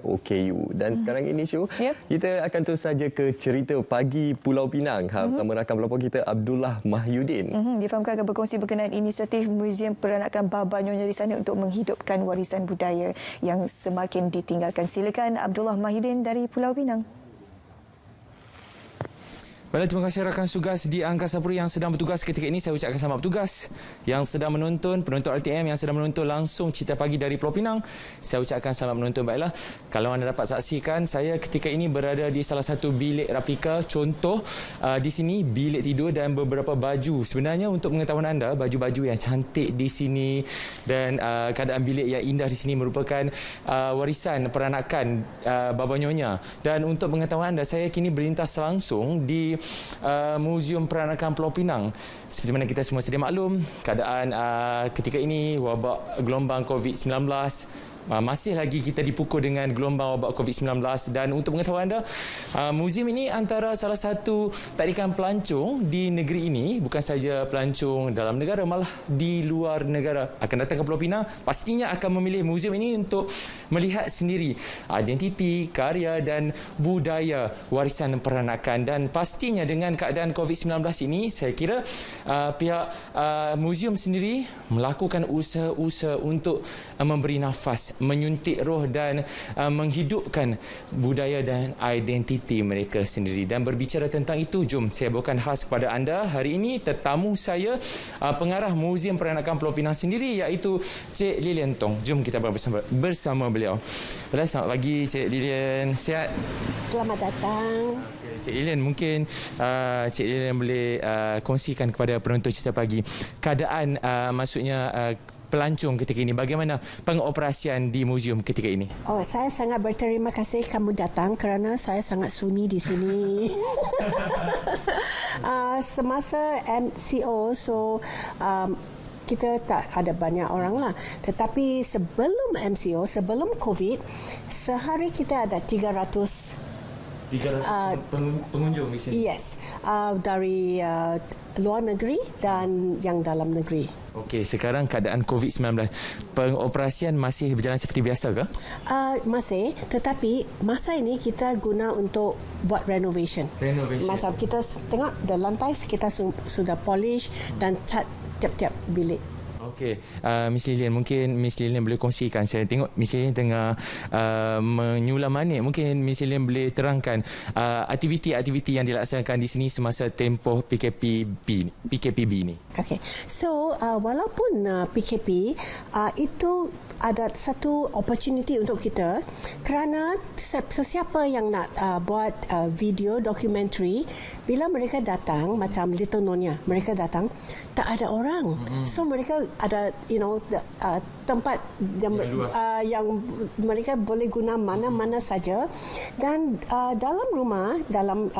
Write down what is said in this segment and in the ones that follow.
OKU. Dan sekarang ini kita akan terus saja ke cerita pagi Pulau Pinang bersama rakan pelapor kita Abdullah Mahyudin. Difahamkan akan berkongsi berkenaan inisiatif Muzium Peranakan Baba Nyonya di sana untuk menghidupkan warisan budaya yang semakin ditinggalkan. Silakan Abdullah Mahyudin dari Pulau Pinang. Baiklah, terima kasih rakan tugas di Angkasa Puri yang sedang bertugas ketika ini. Saya ucapkan selamat bertugas. Yang sedang menonton, penonton RTM yang sedang menonton langsung cerita pagi dari Pulau Pinang, saya ucapkan selamat menonton. Baiklah, kalau anda dapat saksikan, saya ketika ini berada di salah satu bilik replika. Contoh, di sini bilik tidur dan beberapa baju. Sebenarnya untuk pengetahuan anda, baju-baju yang cantik di sini dan keadaan bilik yang indah di sini merupakan warisan peranakan Baba Nyonya. Dan untuk pengetahuan anda, saya kini berlintas langsung di Muzium Peranakan Pulau Pinang. Seperti mana kita semua sedia maklum, keadaan ketika ini wabak gelombang COVID-19, masih lagi kita dipukul dengan gelombang wabak COVID-19. Dan untuk mengetahui anda, muzium ini antara salah satu tarikan pelancong di negeri ini. Bukan saja pelancong dalam negara, malah di luar negara akan datang ke Pulau Pinang. Pastinya akan memilih muzium ini untuk melihat sendiri identiti, karya dan budaya warisan peranakan. Dan pastinya dengan keadaan COVID-19 ini, saya kira pihak muzium sendiri melakukan usaha-usaha untuk memberi nafas, menyuntik roh dan menghidupkan budaya dan identiti mereka sendiri. Dan berbicara tentang itu, jom saya bawakan khas kepada anda hari ini tetamu saya, pengarah Muzium Peranakan Pulau Pinang sendiri, iaitu Cik Lilian Tong. Jom kita bersama beliau. Selamat pagi Cik Lilian, sihat? Selamat datang. Cik Lilian, mungkin Cik Lilian boleh kongsikan kepada penonton cerita pagi keadaan maksudnya pelancong ketika ini. Bagaimana pengoperasian di muzium ketika ini? Oh, saya sangat berterima kasih kamu datang kerana saya sangat sunyi di sini. Semasa MCO, kita tak ada banyak orang lah. Tetapi sebelum MCO, sebelum COVID, sehari kita ada 300 pengunjung di sini. Yes, dari luar negeri dan yang dalam negeri. Okey, sekarang keadaan COVID-19, pengoperasian masih berjalan seperti biasa ke? Masih, tetapi masa ini kita guna untuk buat renovation. Macam kita tengok the lantai kita sudah polish dan cat tiap-tiap bilik. Okey, Miss Lilian, mungkin Miss Lilian boleh kongsikan. Saya tengok Miss Lilian tengah menyulam manik. Mungkin Miss Lilian boleh terangkan aktiviti-aktiviti yang dilaksanakan di sini semasa tempoh PKPB ini. Okey, so walaupun PKP itu ada satu opportunity untuk kita kerana sesiapa yang nak buat video dokumentari, bila mereka datang macam Little Nyonya, mereka datang tak ada orang. So mereka ada tempat yang mereka boleh guna mana-mana saja. Dan dalam rumah, dalam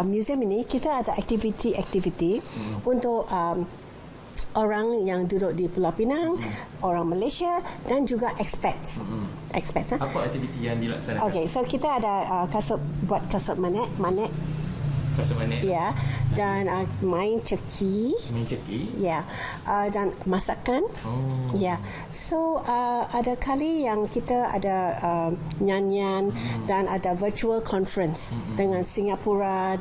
museum ini kita ada aktiviti-aktiviti untuk orang yang duduk di Pulau Pinang, orang Malaysia dan juga expats. Expats. Apa aktiviti yang dilaksanakan? Okey, so kita ada buat kasut manik. Kasut manik. Ya, dan main ceki. Ya, dan masakan. Ya, so ada kali yang kita ada nyanyian dan ada virtual conference dengan Singapura.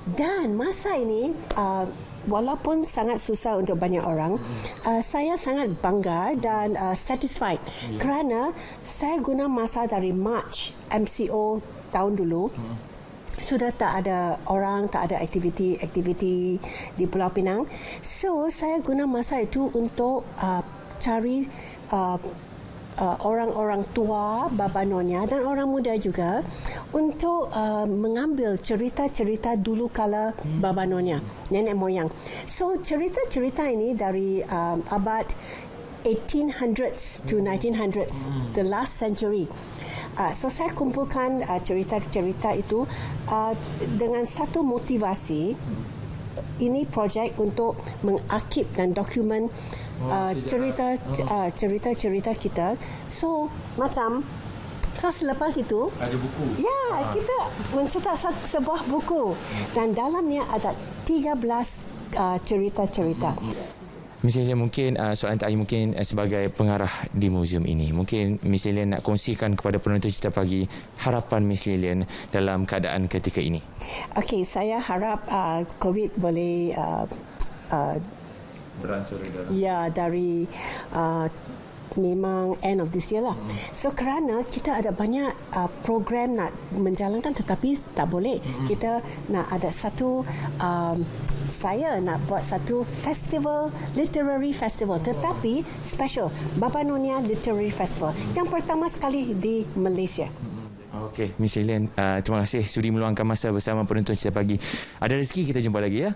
Dan masa ini walaupun sangat susah untuk banyak orang, saya sangat bangga dan satisfied kerana saya guna masa dari March MCO tahun dulu. Sudah tak ada orang, tak ada aktiviti di Pulau Pinang. So, saya guna masa itu untuk cari orang-orang tua, Baba Nyonya dan orang muda juga untuk mengambil cerita-cerita dulu kala Baba Nyonya, nenek moyang. So, cerita-cerita ini dari abad 1800s to 1900s, the last century. So saya kumpulkan cerita-cerita itu dengan satu motivasi. Ini projek untuk mengarsip dan dokumen cerita-cerita kita. So macam selepas itu ada buku. Ya, kita mencetak sebuah buku dan dalamnya ada 13 cerita-cerita. Miss Lilian, mungkin soalan terakhir mungkin sebagai pengarah di muzium ini. Mungkin Miss Lilian nak kongsikan kepada penonton Cerita Pagi harapan Miss Lilian dalam keadaan ketika ini. Okey, saya harap COVID boleh Beransur dalam. ya dari memang end of this year lah. So kerana kita ada banyak program nak menjalankan tetapi tak boleh. Kita nak ada satu saya nak buat satu festival, literary festival tetapi special, Baba Nyonya Literary Festival yang pertama sekali di Malaysia. Okey, Miss Lilian, terima kasih sudi meluangkan masa bersama penonton Cerita Pagi. Ada rezeki kita jumpa lagi ya.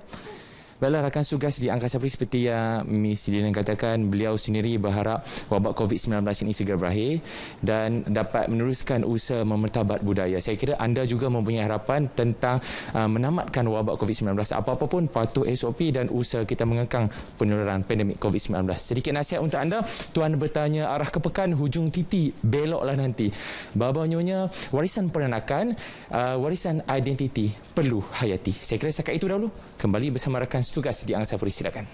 Baiklah, rakan tugas di Angkasa Puri, seperti yang Miss Lilian katakan, beliau sendiri berharap wabak COVID-19 ini segera berakhir dan dapat meneruskan usaha memertabat budaya. Saya kira anda juga mempunyai harapan tentang menamatkan wabak COVID-19. Apa-apa pun patuh SOP dan usaha kita mengekang penularan pandemik COVID-19. Sedikit nasihat untuk anda, tuan bertanya arah ke pekan, hujung titi beloklah nanti. Baba Nyonya, warisan peranakan, warisan identiti perlu hayati. Saya kira setakat itu dahulu. Kembali bersama rakan tugas di Angkasa Puri, silakan.